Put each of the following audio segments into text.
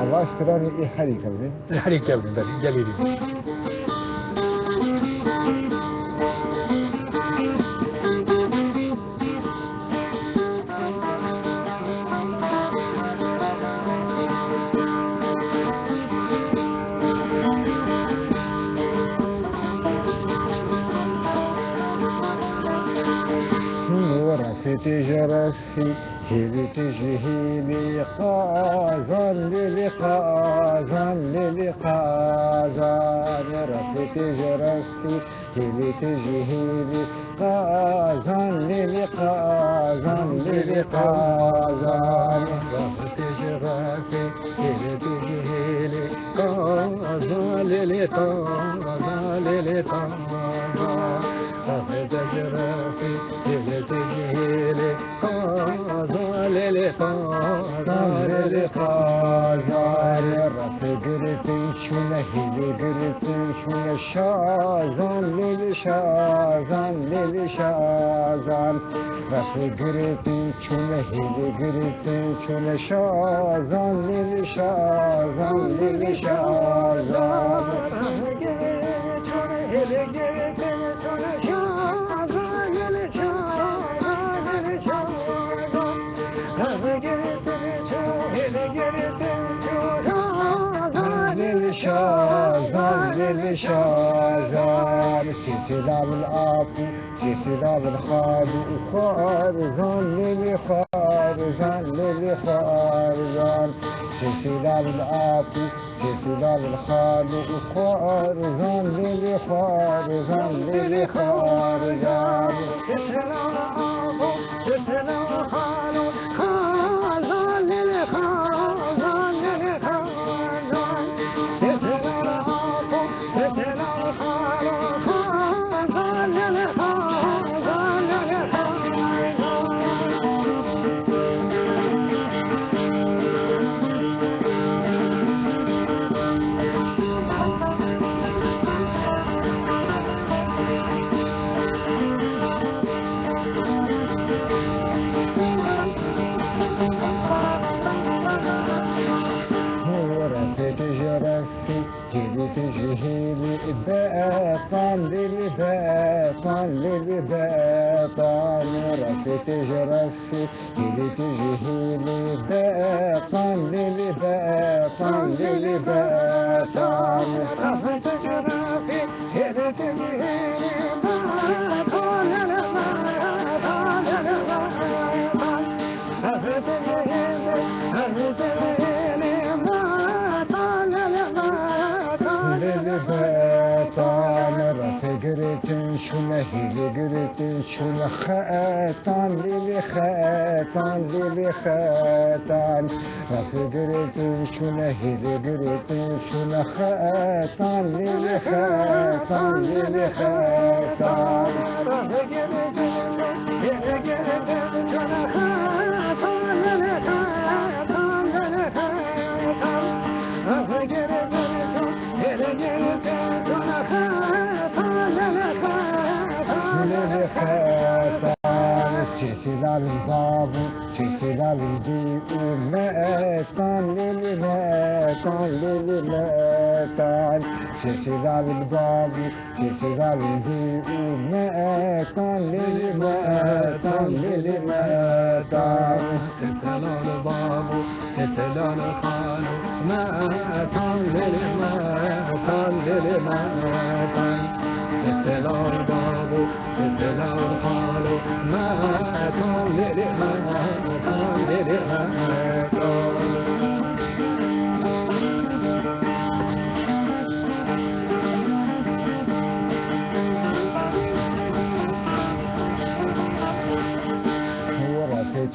الله اشتراني ايه حريقة بني حريقة بني جليلي تجرسي هذي تجهيلي قازان للي قازان للي قازان رفي تجرسي هذي تجهيلي قازان للي قازان للي قازان رفي تجرسي هذي تجهيلي قازان للي قازان للي قازان رفي تجرسي هذي تجهيلي قازان للي قازان للي قازان رفي قرتي شونا هذي قرتي شونا شازان للي شازان للي شازان رفي قرتي شونا هذي قرتي شونا شازان للي شازان للي شازان شازان للي شازان سلسلة بالعافو سلسلة بالخالو خارزان للي خارزان للي خارزان سلسلة بالعافو سلسلة بالخالو خارزان للي خارزان للي خارزان سلسلة بالعافو سلسلة بالخالو خارزان للي خارزان للي خارزان تجهيلي باطن للي باطن للي باطن رفي تجرسي هلي تجهيلي باطن للي باطن للي باطن رفي تجرسي هلي تجهيلي باطن للي باطن للي باطن رفي تجهيلي هلي تجهيلي باطن للي باطن رفي قريتن شونا هيلي قريتن شونا خاتان ليلي خاتان ليلي خاتان رفي قريتن شونا هيلي قريتن شونا خاتان ليلي خاتان ليلي خاتان رفي قريتن هيلي قريتن شونا خاتان ليلي خاتان ليلي خاتان رفي قريتن سلسلة بالبابو سلسلة بالديو ماتان للي ماتان للي ماتان سلسلة بالبابو سلسلة بالديو ماتان للي ماتان للي ماتان سلسلة بالبابو سلسلة بالخالو ماتان للي ماتان للي ماتان سلسلة بالبابو سلسلة بالخالو ماتان للي ماتان للي ماتان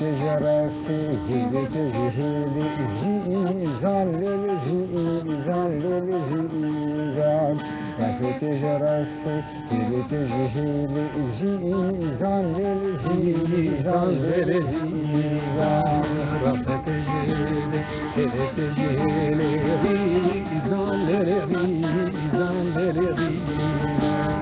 تجرسي هيلي تجهيلي زيزان للي زيزان للي زيزان رفي تجرسي هيلي تجهيلي زيزان للي زيزان للي زيزان رفي تجهيلي هيلي تجهيلي زيزان للي زيزان للي زيزان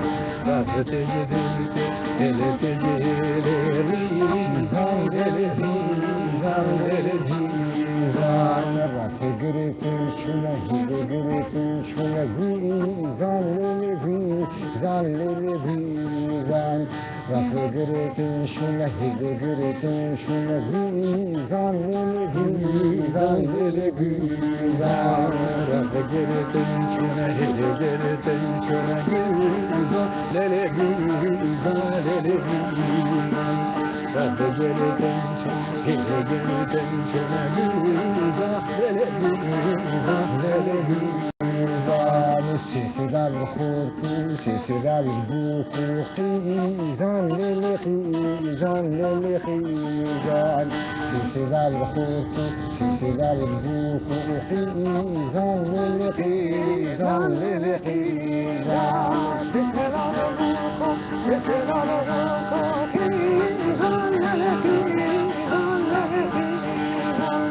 رفي تجهيلي هيلي تجهيلي زيزان للي زيزان للي زيزان رفي قريتن güzel lili güzel Rafa girdin şuna lili girdin şuna güzel lili güzel lili güzel Rafa girdin şuna lili girdin şuna güzel lili güzel lili güzel سيسيدال الخورتي سيسيدال البوكو خيزان للي خيزان للي خيزان سيسيدال الخورتي سيسيدال البوكو خيزان للي خيزان للي خيزان سيسيدال البوكو سيسيدال البوكو خيزان للي خيزان للي خيزان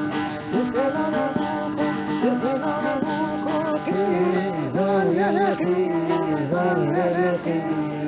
سيسيدال البوكو سيسيدال البوكو خيزان للي خيزان للي خيزان